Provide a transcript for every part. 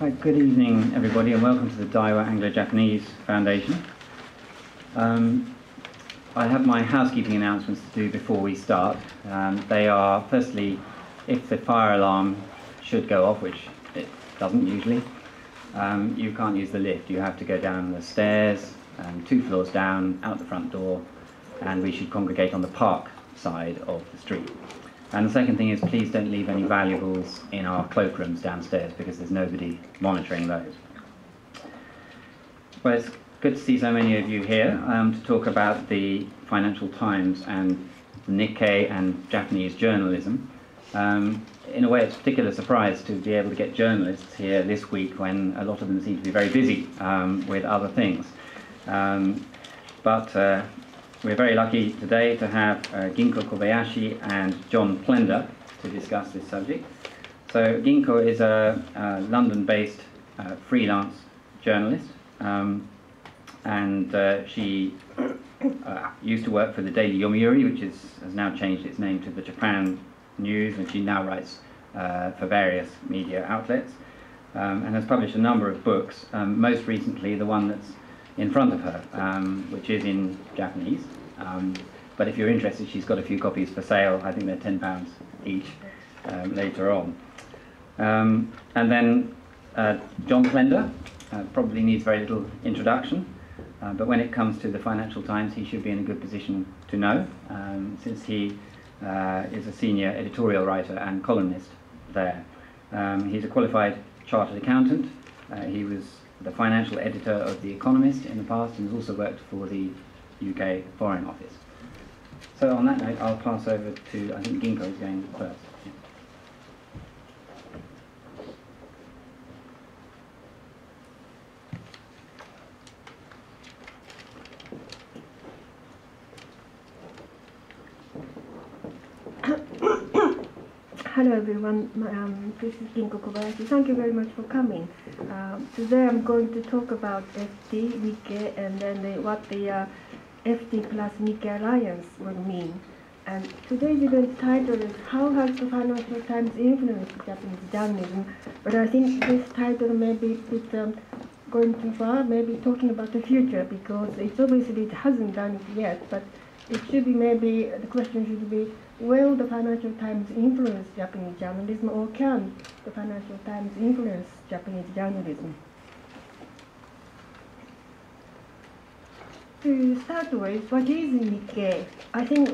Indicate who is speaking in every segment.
Speaker 1: Right, good evening, everybody, and welcome to the Daiwa Anglo-Japanese Foundation. I have my housekeeping announcements to do before we start. They are, firstly, if the fire alarm should go off, which it doesn't usually, you can't use the lift. You have to go down the stairs, 2 floors down, out the front door, and we should congregate on the park side of the street. And the second thing is, please don't leave any valuables in our cloakrooms downstairs because there's nobody monitoring those. Well, it's good to see so many of you here to talk about the Financial Times and the Nikkei and Japanese journalism. In a way, it's a particular surprise to be able to get journalists here this week when a lot of them seem to be very busy with other things. But we're very lucky today to have Ginko Kobayashi and John Plender to discuss this subject. So Ginko is a London-based freelance journalist, and she used to work for the Daily Yomiuri, which has now changed its name to the Japan News, and she now writes for various media outlets, and has published a number of books, most recently the one that's in front of her, which is in Japanese. But if you're interested, she's got a few copies for sale. I think they're £10 each later on. And then John Plender probably needs very little introduction, but when it comes to the Financial Times, he should be in a good position to know, since he is a senior editorial writer and columnist there. He's a qualified chartered accountant. He was the financial editor of The Economist in the past and has also worked for the UK Foreign Office. So on that note, I'll pass over to, I think Ginko is going first.
Speaker 2: Hello everyone, this is Ginko Kobayashi. Thank you very much for coming. Today I'm going to talk about FT, Nikkei, and then what the FT plus Nikkei alliance will mean. And today's event title is How Has the Financial Times Influenced Japanese Journalism? But I think this title may be a bit going too far, maybe talking about the future, because it's obviously it hasn't done it yet, but it should be maybe, the question should be, will the Financial Times influence Japanese journalism, or can the Financial Times influence Japanese journalism? To start with, what is Nikkei? I think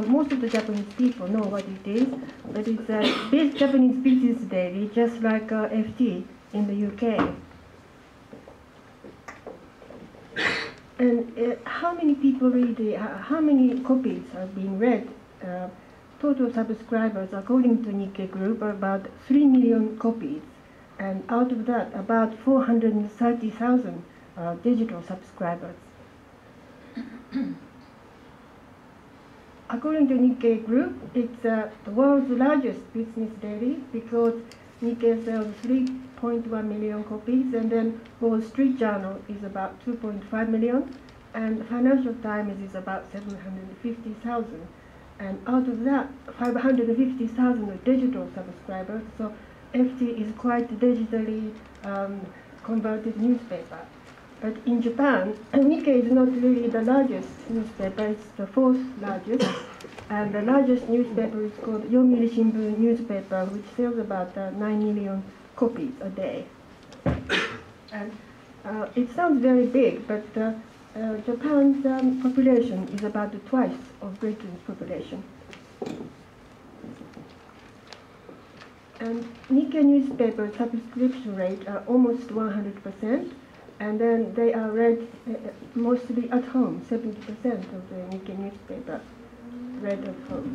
Speaker 2: most of the Japanese people know what it is, but it's a Japanese business daily, just like FT in the UK. And how many people read how many copies are being read? Total subscribers, according to Nikkei Group, are about 3 million copies. And out of that, about 430,000 are digital subscribers. According to Nikkei Group, it's the world's largest business daily because Nikkei sells 3.1 million copies, and then Wall Street Journal is about 2.5 million, and Financial Times is about 750,000. And out of that, 550,000 are digital subscribers, so FT is quite a digitally converted newspaper. But in Japan, Nikkei is not really the largest newspaper, it's the 4th largest. And the largest newspaper is called Yomiuri Shimbun newspaper, which sells about 9 million copies a day. And it sounds very big, but Japan's population is about twice of Britain's population. And Nikkei newspaper subscription rate are almost 100%, and then they are read mostly at home. 70% of the Nikkei newspaper read at home.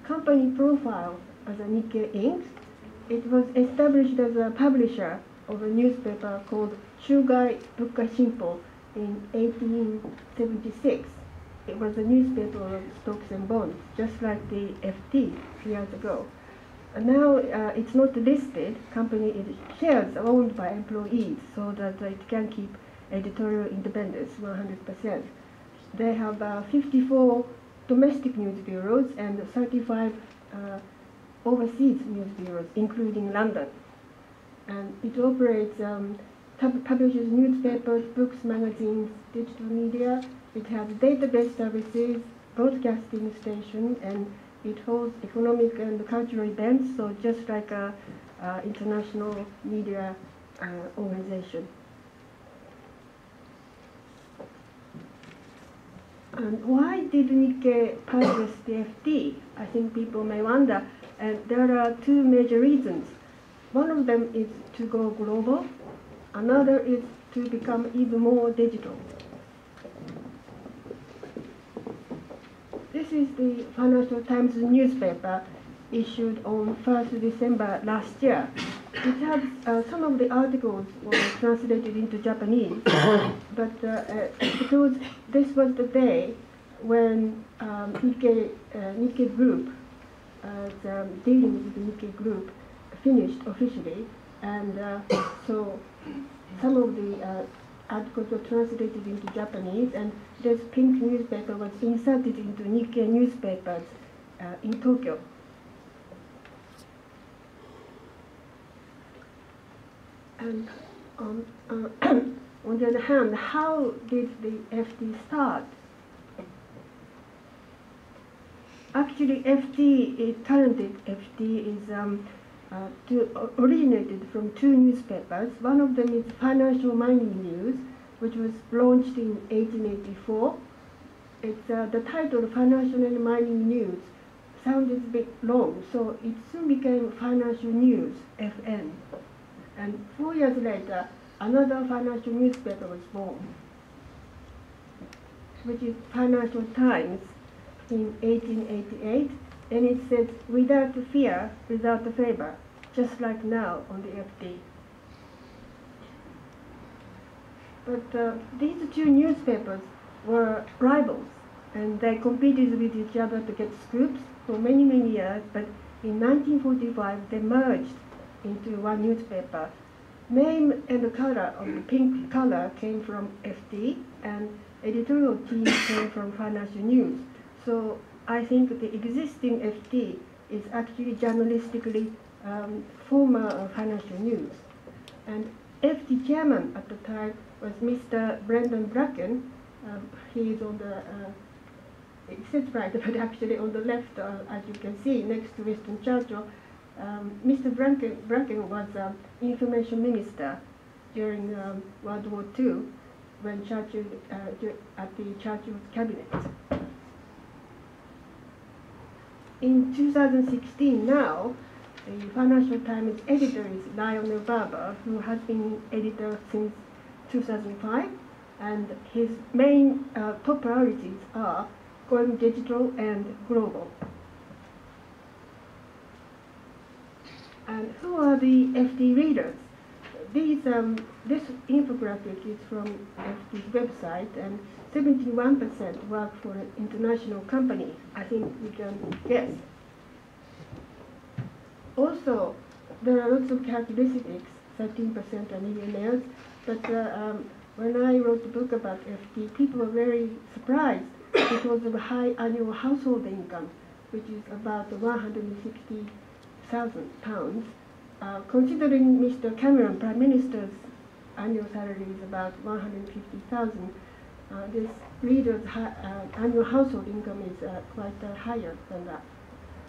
Speaker 2: Company profile as a Nikkei Inc. It was established as a publisher of a newspaper called Shugai Bukka Shimpo in 1876. It was a newspaper of stocks and bonds, just like the FT years ago. And now it's not listed. Shares are owned by employees so that it can keep editorial independence 100%. They have 54 domestic news bureaus and 35 overseas news bureaus, including London. And it operates, publishes newspapers, books, magazines, digital media. It has database services, broadcasting station, and it holds economic and cultural events, so just like a international media organization. And why did Nikkei purchase the FT? I think people may wonder. And there are two major reasons. One of them is to go global. Another is to become even more digital. This is the Financial Times newspaper issued on 1st December last year. It has some of the articles were translated into Japanese, but because this was the day when Nikkei Group, dealing with the Nikkei Group, finished officially, and so some of the articles were translated into Japanese, and this pink newspaper was inserted into Nikkei newspapers in Tokyo. And on the other hand, how did the FT start? Actually, talented FT is originated from two newspapers. One of them is Financial Mining News, which was launched in 1884. It's the title Financial and Mining News sounded a bit long, so it soon became Financial News, FN. And 4 years later, another financial newspaper was born, which is Financial Times in 1888, and it said, without fear, without favor, just like now on the FT. But these two newspapers were rivals, and they competed with each other to get scoops for many, many years, but in 1945 they merged into one newspaper. Name and the color of the pink color came from FT, and editorial team came from Financial News. So I think the existing FT is actually journalistically former Financial News. And FT chairman at the time was Mr. Brendan Bracken. He is on the, it says right, but actually on the left, as you can see, next to Winston Churchill. Mr. Bracken was information minister during World War II when Churchill, at the Churchill's cabinet. In 2016 now, the Financial Times editor is Lionel Barber, who has been editor since 2005, and his main top priorities are going digital and global. And who are the FT readers? This infographic is from FT's website, and 71% work for an international company. I think we can guess. Also, there are lots of characteristics. 13% are millionaires. But when I wrote the book about FT, people were very surprised because of high annual household income, which is about 160,000 pounds. Considering Mr. Cameron, Prime Minister's annual salary is about 150,000, this reader's annual household income is quite higher than that.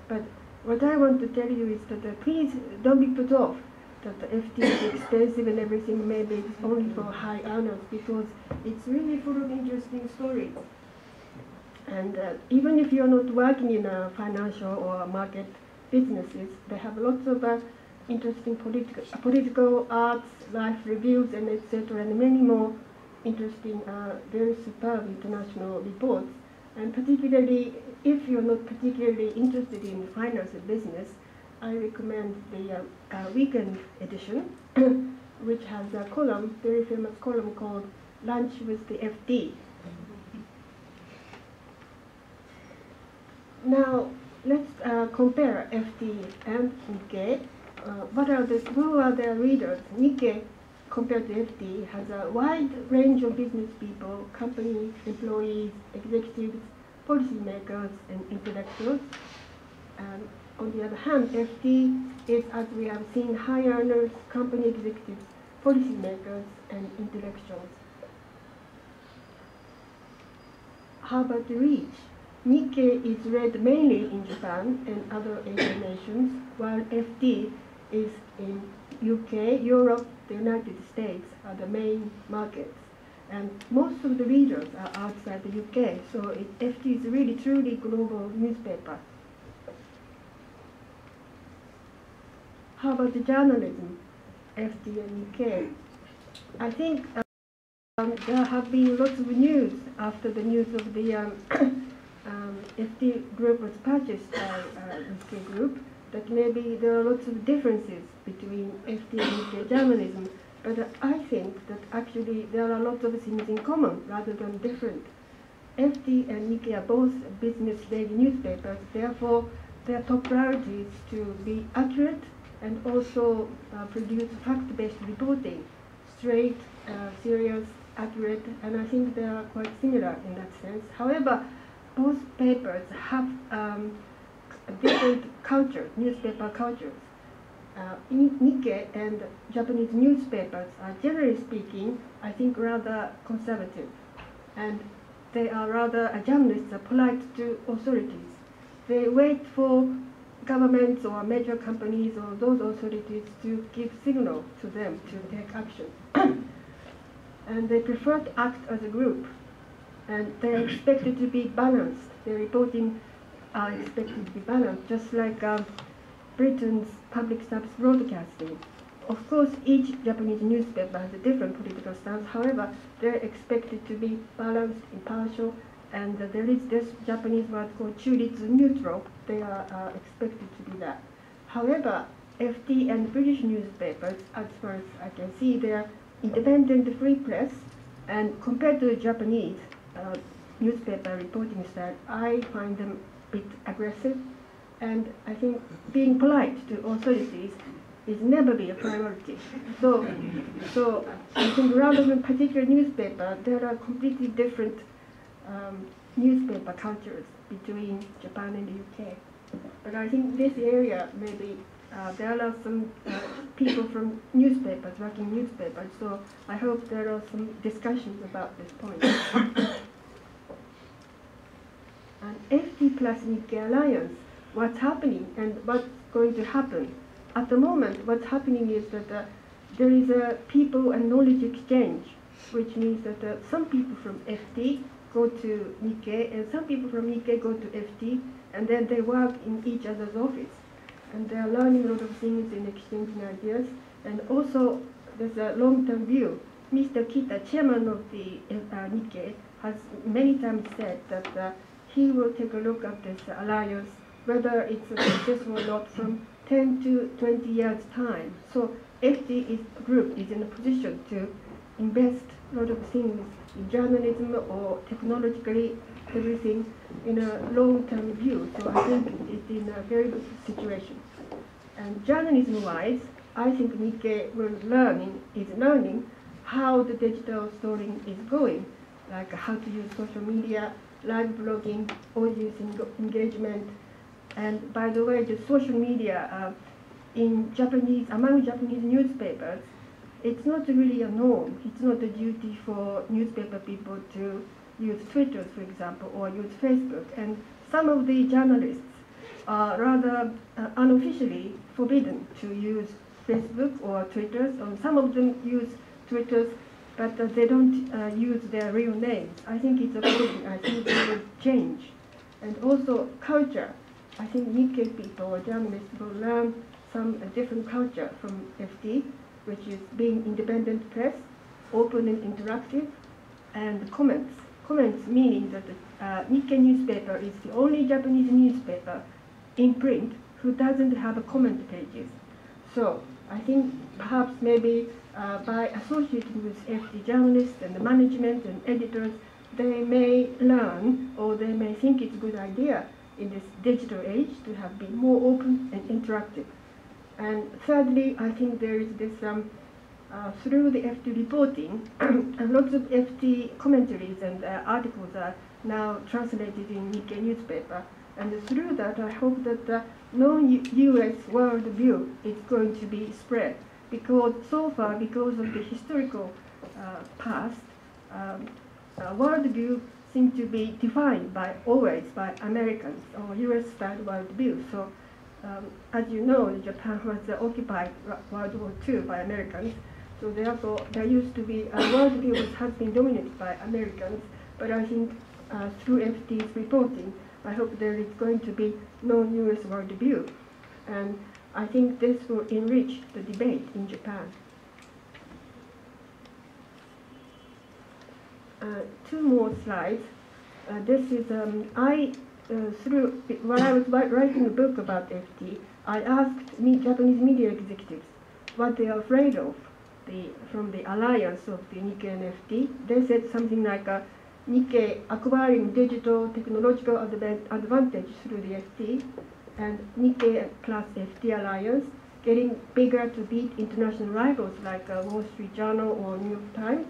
Speaker 2: But what I want to tell you is that please don't be put off that the FT is expensive and everything, maybe it's only for high earners, because it's really full of interesting stories. And even if you're not working in a financial or market businesses, they have lots of interesting political arts, life reviews, and etc., and many more interesting, very superb international reports. And particularly, if you're not particularly interested in finance and business, I recommend the weekend edition, which has a column, very famous column called Lunch with the FT. Now, let's compare FT and Nikkei. Who are their readers? Nikkei, compared to FT, has a wide range of business people, companies, employees, executives, policymakers, and intellectuals. on the other hand, FT is, as we have seen, high earners, company executives, policymakers, and intellectuals. How about the reach? Nikkei is read mainly in Japan and other Asian nations, while FT is in UK, Europe, the United States are the main markets. And most of the readers are outside the UK, so FT is really truly global newspaper. How about the journalism, FT and UK? I think there have been lots of news after the news of the FT group was purchased by UK group, that maybe there are lots of differences between FT and UK journalism, but I think that actually there are lots of things in common rather than different. FT and Nikkei are both business daily newspapers, therefore their top priority is to be accurate and also produce fact-based reporting, straight, serious, accurate, and I think they are quite similar in that sense. However, both papers have different culture, newspaper cultures. Nikkei and Japanese newspapers are, generally speaking, I think rather conservative, and they are rather, journalists are polite to authorities. They wait for governments or major companies or those authorities to give signal to them to take action. And they prefer to act as a group, and they are expected to be balanced. Their reporting are expected to be balanced, just like Britain's public service broadcasting. Of course, each Japanese newspaper has a different political stance. However, they're expected to be balanced, impartial, and there is this Japanese word called churitsu, neutral. They are expected to be that. However, FT and British newspapers, as far as I can see, they are independent free press, and compared to the Japanese newspaper reporting style, I find them a bit aggressive, and I think being polite to authorities is never be a priority. So I think rather than particular newspaper, there are completely different newspaper cultures between Japan and the UK. But I think this area maybe there are some people from newspapers, working newspapers, so I hope there are some discussions about this point. And FT plus Nikkei alliance, what's happening and what's going to happen? At the moment, what's happening is that there is a people and knowledge exchange, which means that some people from FT go to Nikkei, and some people from Nikkei go to FT, and then they work in each other's office. And they are learning a lot of things and exchanging ideas. And also, there's a long-term view. Mr. Kita, chairman of the Nikkei, has many times said that he will take a look at this alliance, whether it's successful or not, from 10 to 20 years' time. So FT group is in a position to invest a lot of things in journalism or technologically everything in a long-term view. So I think it's in a very good situation. And journalism-wise, I think Nikkei is learning how the digital story is going, like how to use social media, live blogging, audience engagement. And by the way, the social media among Japanese newspapers, it's not really a norm. It's not a duty for newspaper people to use Twitter, for example, or use Facebook. And some of the journalists are rather unofficially forbidden to use Facebook or Twitter. So some of them use Twitter, but they don't use their real names. I think it's a problem. I think it will change. And also culture. I think Nikkei people or journalists will learn some different culture from FT, which is being independent press, open and interactive, and comments. Comments meaning that the Nikkei newspaper is the only Japanese newspaper in print who doesn't have a comment pages. So I think perhaps maybe by associating with FT journalists and the management and editors, they may learn or they may think it's a good idea in this digital age to have been more open and interactive. And thirdly, I think there is this, through the FT reporting, lots of FT commentaries and articles are now translated in Nikkei newspaper. And through that, I hope that the non-US worldview is going to be spread. Because so far, because of the historical past, worldview seems to be defined always by Americans or US-style worldview. So, as you know, Japan was occupied World War II by Americans. So therefore, there used to be a worldview which has been dominated by Americans. But I think through FT's reporting, I hope there is going to be non-US worldview. And I think this will enrich the debate in Japan. Two more slides. This is, when I was writing a book about FT, I asked Japanese media executives what they are afraid of from the alliance of the Nikkei and FT. They said something like Nikkei acquiring digital technological advantage through the FT, and Nikkei plus FT alliance getting bigger to beat international rivals like Wall Street Journal or New York Times,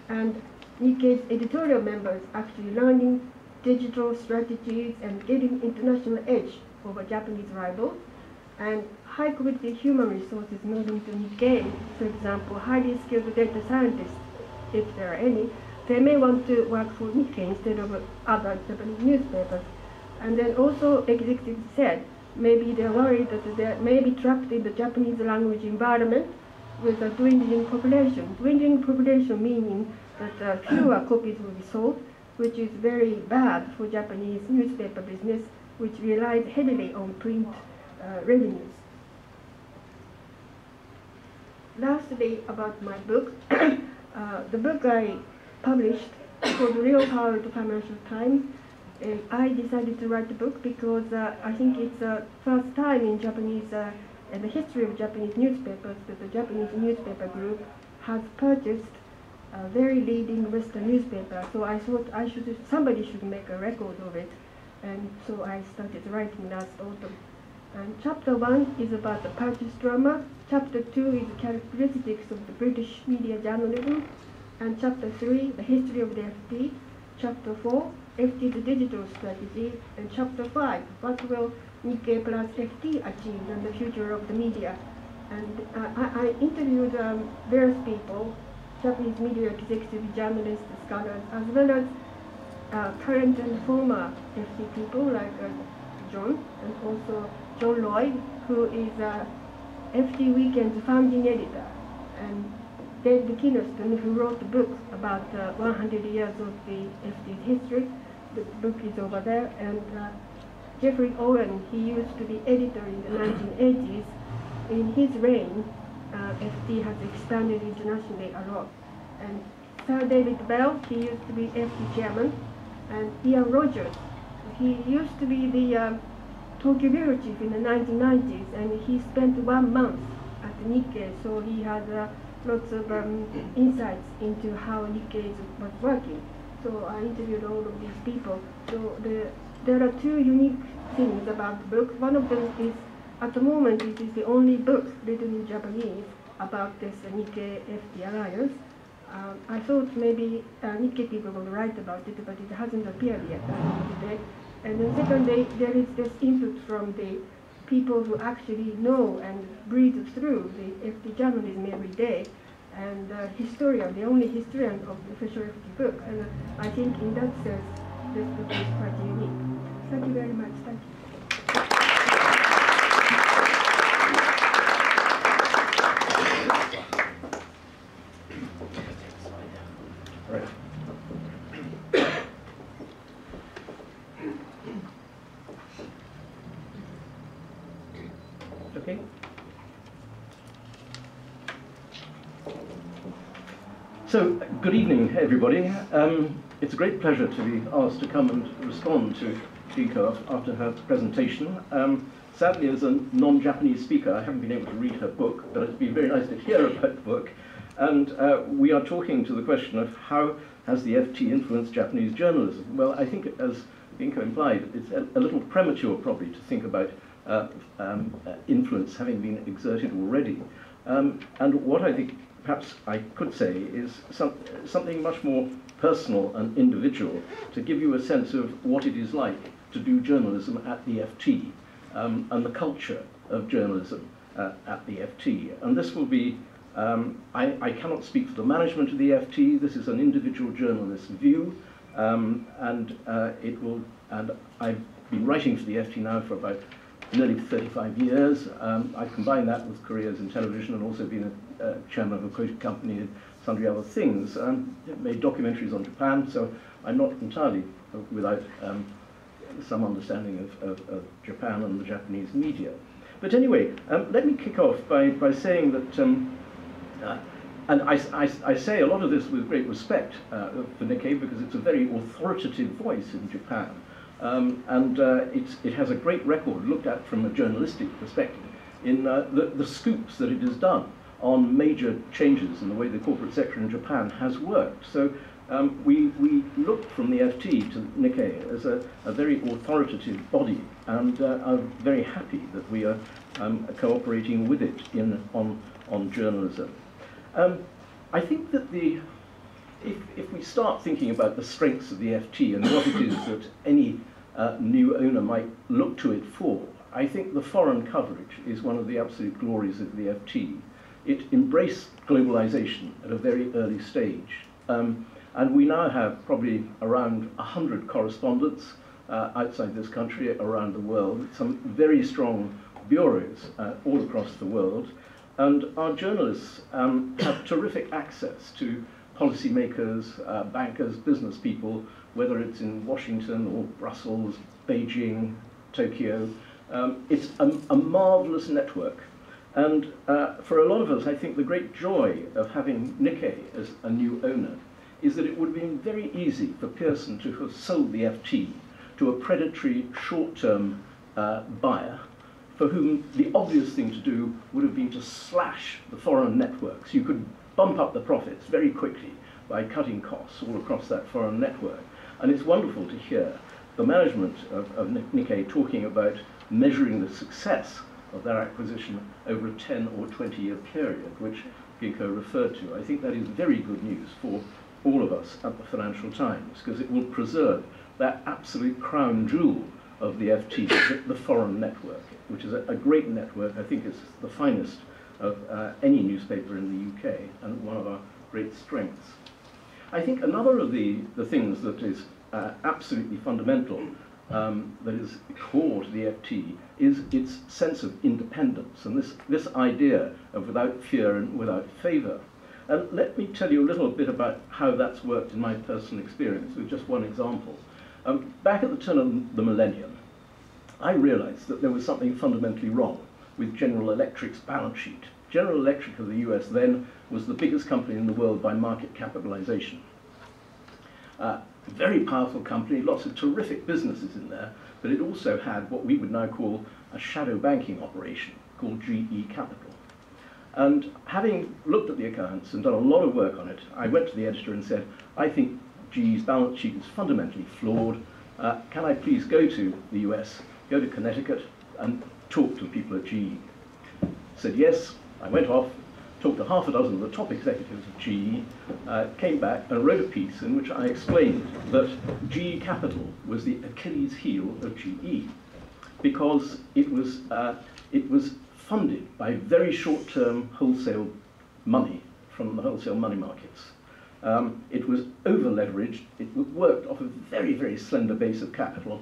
Speaker 2: and Nikkei's editorial members actually learning digital strategies and getting international edge over Japanese rivals, and high quality human resources moving to Nikkei. For example, highly skilled data scientists, if there are any, they may want to work for Nikkei instead of other Japanese newspapers. And then also executives said maybe they're worried that they may be trapped in the Japanese language environment with a dwindling population. Dwindling population meaning that fewer copies will be sold, which is very bad for Japanese newspaper business, which relies heavily on print revenues. Lastly, about my book, the book I published called The Real Power of the Financial Times. I decided to write the book because I think it's the first time in Japanese, in the history of Japanese newspapers, that the Japanese newspaper group has purchased a very leading Western newspaper. So I thought somebody should make a record of it. And so I started writing last autumn. And chapter 1 is about the purchase drama. Chapter 2 is the characteristics of the British media journalism. And chapter 3, the history of the FT. Chapter 4, FT's digital strategy. And chapter 5, what will Nikkei plus FT achieve in the future of the media. And I interviewed various people, Japanese media executives, journalists, scholars, as well as current and former FT people like John, and also John Lloyd, who is FT Weekend's founding editor, and David Kinnerston, who wrote the book about 100 years of the FT's history. The book is over there, and Jeffrey Owen, he used to be editor in the 1980s. In his reign, FT has expanded internationally a lot. And Sir David Bell, he used to be FT chairman, and Ian Rogers, he used to be the Tokyo bureau chief in the 1990s, and he spent 1 month at the Nikkei, so he had lots of insights into how Nikkei was working. So I interviewed all of these people. So there are two unique things about the book. One of them is, at the moment, it is the only book written in Japanese about this Nikkei FT alliance. I thought maybe Nikkei people will write about it, but it hasn't appeared yet today. And then secondly, there is this input from the people who actually know and breathe through the FT journalism every day, and historian, the only historian of the official FT book. And I think in that sense, this book is quite unique. Thank you very much. Thank you.
Speaker 3: Okay. So, good evening, everybody. It's a great pleasure to be asked to come and respond to Ginko after her presentation. Sadly, as a non-Japanese speaker, I haven't been able to read her book, but it's been very nice to hear about the book. And we are talking to the question of how has the FT influenced Japanese journalism? Well, I think, as Ginko implied, it's a little premature probably to think about influence having been exerted already. And what I think perhaps I could say is something much more personal and individual to give you a sense of what it is like to do journalism at the FT and the culture of journalism at the FT. And this will be, I cannot speak for the management of the FT, this is an individual journalist's view, and I've been writing for the FT now for about nearly 35 years. I've combined that with careers in television and also been a chairman of a quoted company and sundry other things. Made documentaries on Japan, so I'm not entirely without some understanding of Japan and the Japanese media. But anyway, let me kick off by saying that, and I say a lot of this with great respect for Nikkei because it's a very authoritative voice in Japan. It has a great record looked at from a journalistic perspective in the scoops that it has done on major changes in the way the corporate sector in Japan has worked. So we look from the FT to Nikkei as a very authoritative body and are very happy that we are cooperating with it on journalism. I think that if we start thinking about the strengths of the FT and what it is that any new owner might look to it for, I think the foreign coverage is one of the absolute glories of the FT. It embraced globalization at a very early stage. And we now have probably around 100 correspondents outside this country, around the world, some very strong bureaus all across the world. And our journalists have terrific access to policymakers, bankers, business people, whether it's in Washington or Brussels, Beijing, Tokyo. It's a marvelous network. And for a lot of us, I think the great joy of having Nikkei as a new owner is that it would have been very easy for Pearson to have sold the FT to a predatory short-term buyer for whom the obvious thing to do would have been to slash the foreign networks. You could bump up the profits very quickly by cutting costs all across that foreign network. And it's wonderful to hear the management of Nikkei talking about measuring the success of their acquisition over a 10 or 20-year period, which Ginko referred to. I think that is very good news for all of us at the Financial Times, because it will preserve that absolute crown jewel of the FT, the foreign network, which is a great network. I think it's the finest of any newspaper in the UK and one of our great strengths. I think another of the things that is absolutely fundamental, that is core to the FT, is its sense of independence and this idea of without fear and without favour. And let me tell you a little bit about how that's worked in my personal experience with just one example. Back at the turn of the millennium, I realized that there was something fundamentally wrong with General Electric's balance sheet. General Electric of the US then was the biggest company in the world by market capitalization. Very powerful company, lots of terrific businesses in there, but it also had what we would now call a shadow banking operation called GE Capital. And having looked at the accounts and done a lot of work on it, I went to the editor and said, I think GE's balance sheet is fundamentally flawed. Can I please go to the US, go to Connecticut, and talk to people at GE? He said yes. I went off, talked to half a dozen of the top executives of GE, came back and wrote a piece in which I explained that GE Capital was the Achilles heel of GE because it was funded by very short-term wholesale money from the wholesale money markets. It was over-leveraged, it worked off a very, very slender base of capital.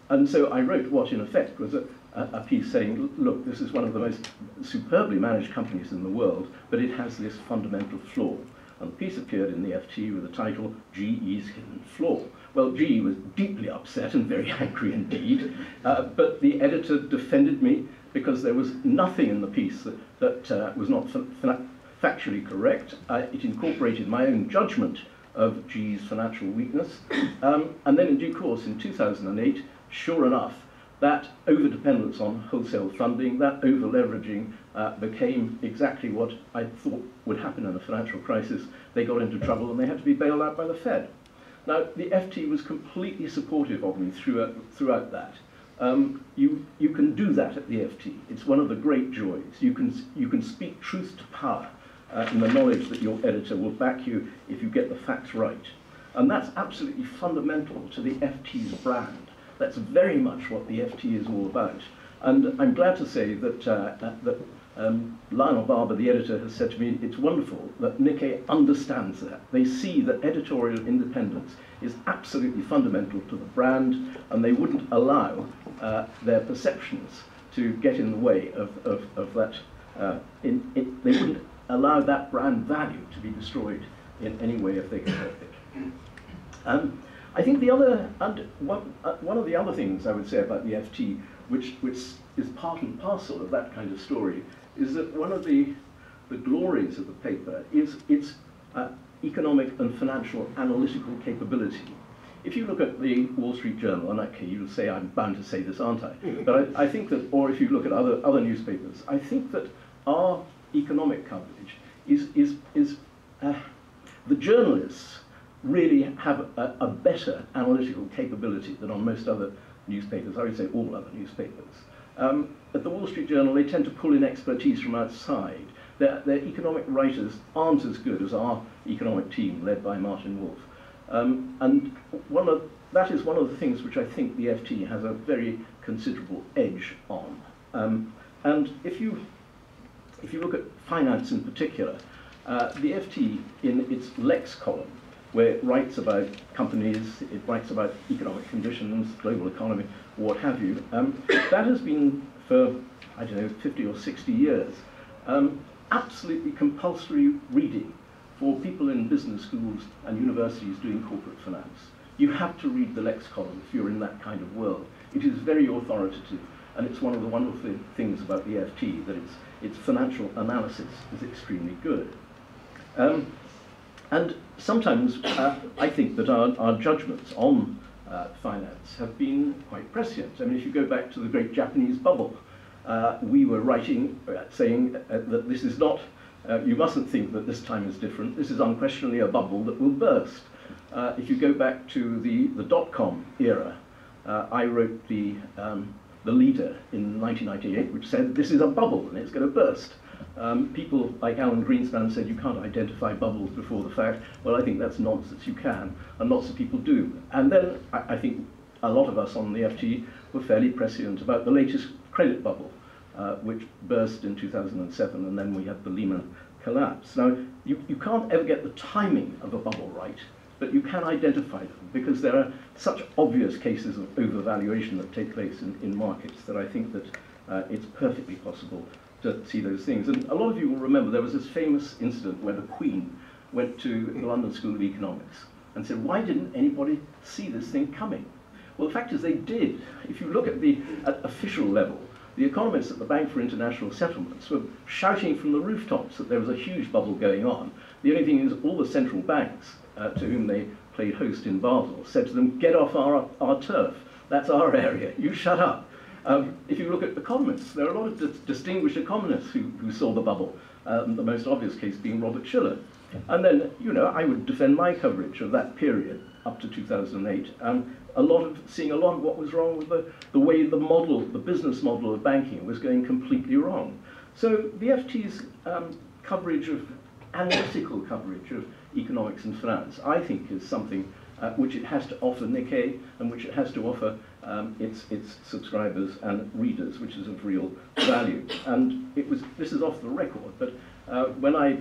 Speaker 3: And so I wrote what in effect was a piece saying, look, this is one of the most superbly managed companies in the world, but it has this fundamental flaw. And the piece appeared in the FT with the title, GE's Hidden Flaw. Well, GE was deeply upset and very angry indeed, but the editor defended me because there was nothing in the piece that was not factually correct. It incorporated my own judgment of GE's financial weakness. And then in due course, in 2008, sure enough, that over-dependence on wholesale funding, that over-leveraging became exactly what I thought would happen in a financial crisis. They got into trouble and they had to be bailed out by the Fed. Now, the FT was completely supportive of me throughout that. You can do that at the FT. It's one of the great joys. You can speak truth to power in the knowledge that your editor will back you if you get the facts right. And that's absolutely fundamental to the FT's brand. That's very much what the FT is all about. And I'm glad to say that, Lionel Barber, the editor, has said to me, it's wonderful that Nikkei understands that. They see that editorial independence is absolutely fundamental to the brand, and they wouldn't allow their perceptions to get in the way of that. They wouldn't allow that brand value to be destroyed in any way if they could help it. I think the other, one of the other things I would say about the FT, which is part and parcel of that kind of story, is that one of the glories of the paper is its economic and financial analytical capability. If you look at the Wall Street Journal, and okay, you'll say I'm bound to say this, aren't I? But I think that, or if you look at other newspapers, I think that our economic coverage is the journalists really have a better analytical capability than on most other newspapers. I would say all other newspapers. At the Wall Street Journal, they tend to pull in expertise from outside. Their economic writers aren't as good as our economic team, led by Martin Wolf. And that is one of the things which I think the FT has a very considerable edge on. And if you look at finance in particular, the FT in its Lex column, where it writes about companies, it writes about economic conditions, global economy, what have you, that has been for, I don't know, 50 or 60 years, absolutely compulsory reading for people in business schools and universities doing corporate finance. You have to read the Lex column if you're in that kind of world. It is very authoritative, and it's one of the wonderful things about the FT, that its financial analysis is extremely good. And sometimes I think that our judgments on finance have been quite prescient. I mean, if you go back to the great Japanese bubble, we were writing, saying that this is not, you mustn't think that this time is different. This is unquestionably a bubble that will burst. If you go back to the dot-com era, I wrote the leader in 1998, which said this is a bubble and it's going to burst. People like Alan Greenspan said you can't identify bubbles before the fact. Well, I think that's nonsense. You can, and lots of people do. And then I think a lot of us on the FT were fairly prescient about the latest credit bubble, which burst in 2007, and then we had the Lehman collapse. Now, you can't ever get the timing of a bubble right, but you can identify them, because there are such obvious cases of overvaluation that take place in markets that I think that it's perfectly possible to see those things. And a lot of you will remember there was this famous incident where the Queen went to the London School of Economics and said, why didn't anybody see this thing coming? Well, the fact is they did. If you look at at official level, the economists at the Bank for International Settlements were shouting from the rooftops that there was a huge bubble going on. The only thing is all the central banks to whom they played host in Basel said to them, get off our turf. That's our area. You shut up. If you look at economists, there are a lot of distinguished economists who saw the bubble, the most obvious case being Robert Shiller. And then, you know, I would defend my coverage of that period up to 2008, seeing a lot of what was wrong with the way the business model of banking was going completely wrong. So the FT's analytical coverage of economics and finance, I think, is something which it has to offer Nikkei, and which it has to offer its subscribers and readers, which is of real value. And this is off the record, but when I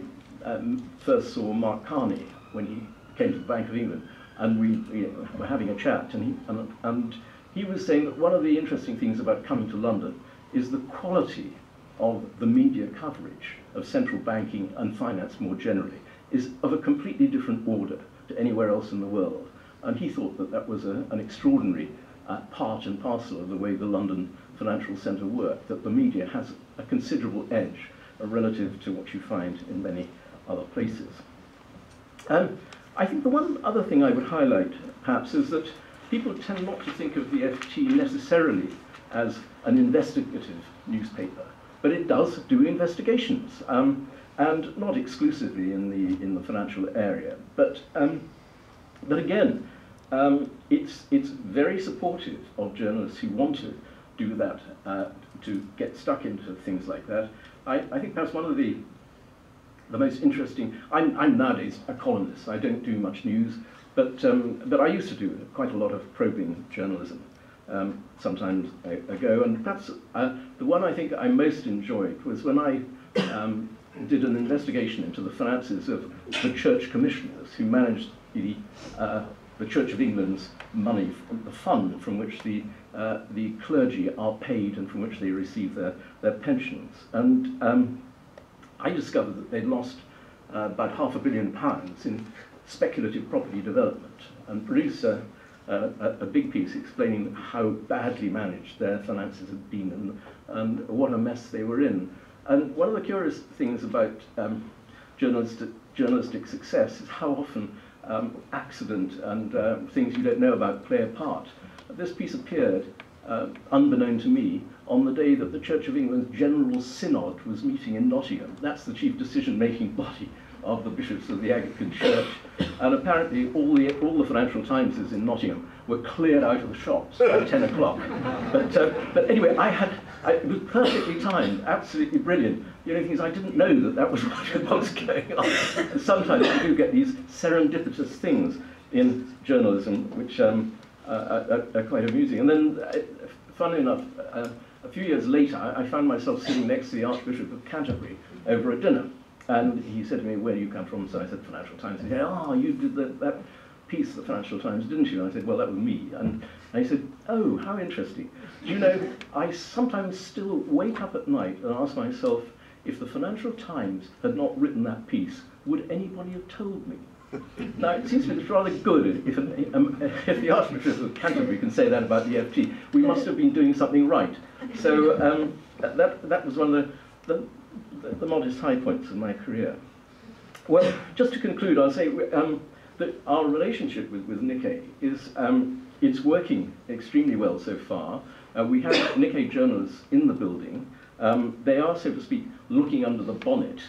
Speaker 3: first saw Mark Carney when he came to the Bank of England, and we were having a chat, and he was saying that one of the interesting things about coming to London is the quality of the media coverage of central banking and finance more generally is of a completely different order to anywhere else in the world. And he thought that that was an extraordinary part and parcel of the way the London financial centre worked, that the media has a considerable edge relative to what you find in many other places. I think the one other thing I would highlight, perhaps, is that people tend not to think of the FT necessarily as an investigative newspaper, but it does do investigations, and not exclusively in the financial area. But again, it's very supportive of journalists who want to do that, to get stuck into things like that. I think perhaps one of the most interesting, I'm nowadays a columnist, I don't do much news, but I used to do quite a lot of probing journalism. some time ago, and perhaps the one I think I most enjoyed was when I did an investigation into the finances of the church commissioners who managed the Church of England's money, the fund from which the clergy are paid and from which they receive their pensions. And I discovered that they'd lost about £500 million in speculative property development, and produced a big piece explaining how badly managed their finances had been and what a mess they were in. And one of the curious things about journalistic success is how often accident and things you don't know about play a part. This piece appeared, unbeknown to me, on the day that the Church of England's General Synod was meeting in Nottingham. That's the chief decision-making body of the bishops of the Anglican Church. And apparently all the Financial Timeses in Nottingham were cleared out of the shops by 10 o'clock. But anyway, it was perfectly timed, absolutely brilliant. The only thing is I didn't know that was what was going on. Sometimes you do get these serendipitous things in journalism which are quite amusing. And then, funnily enough, a few years later, I found myself sitting next to the Archbishop of Canterbury over a dinner. And he said to me, "Where do you come from?" So I said, "Financial Times." He said, "Oh, you did that piece, the Financial Times, didn't you?" And I said, "Well, that was me." And he said, "Oh, how interesting. Do you know, I sometimes still wake up at night and ask myself, if the Financial Times had not written that piece, would anybody have told me?" Now, it seems to me it's rather good if the Archbishop of Canterbury can say that about the FT. We must have been doing something right. So that was one of the modest high points of my career. Well, just to conclude, I'll say that our relationship with Nikkei is it's working extremely well so far. We have Nikkei journalists in the building. They are, so to speak, looking under the bonnet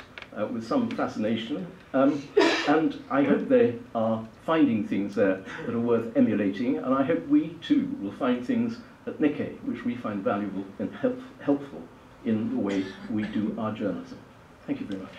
Speaker 3: with some fascination, and I hope they are finding things there that are worth emulating, and I hope we too will find things at Nikkei which we find valuable and helpful in the way we do our journalism. Thank you very much.